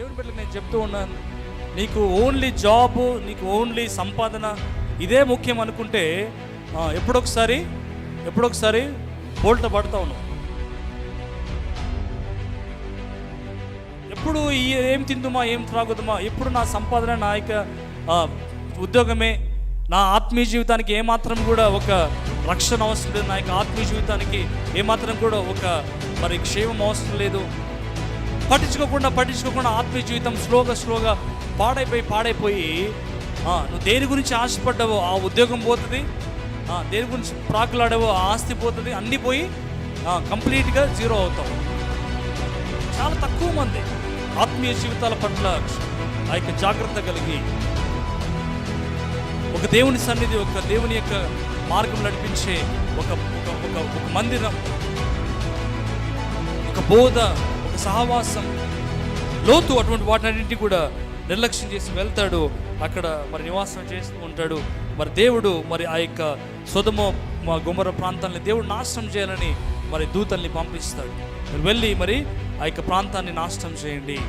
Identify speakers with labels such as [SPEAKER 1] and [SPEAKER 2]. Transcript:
[SPEAKER 1] దేవుని బిడ్డలకు నేను చెప్తూ ఉన్నాను, నీకు ఓన్లీ జాబ్, నీకు ఓన్లీ సంపాదన ఇదే ముఖ్యం అనుకుంటే ఎప్పుడొకసారి బోల్ట పడతా ఉన్నావు. ఎప్పుడు ఏం తిందుమా, ఏం త్రాగుదమా, ఎప్పుడు నా సంపాదన, నా యొక్క ఉద్యోగమే, నా ఆత్మీయ జీవితానికి ఏమాత్రం కూడా ఒక రక్షణ అవసరం లేదు, నా యొక్క ఆత్మీయ జీవితానికి ఏమాత్రం కూడా ఒక క్షేమం అవసరం లేదు. పట్టించుకోకుండా ఆత్మీయ జీవితం స్లోగా పాడైపోయి నువ్వు దేని గురించి ఆశపడ్డావో ఆ ఉద్యోగం పోతుంది, దేని గురించి ప్రాకులాడావో ఆ ఆస్తి పోతుంది, అన్నీ పోయి కంప్లీట్గా జీరో అవుతావు. చాలా తక్కువ మంది ఆత్మీయ జీవితాల పట్ల ఆ యొక్క జాగ్రత్త కలిగి ఒక దేవుని సన్నిధి, ఒక దేవుని యొక్క మార్గం నడిపించే ఒక మందిరం, ఒక బోధ, ఒక సహవాసం, లోతు అటువంటి వాటినన్నింటినీ కూడా నిర్లక్ష్యం చేసి వెళ్తాడు. అక్కడ నివాసం చేస్తూ ఉంటాడు. దేవుడు ఆ యొక్క సొదొమ గొమొర్రా ప్రాంతాన్ని దేవుడు నాశనం చేయాలని దూతల్ని పంపిస్తాడు. వెళ్ళి ఆ యొక్క ప్రాంతాన్ని నాశనం చేయండి.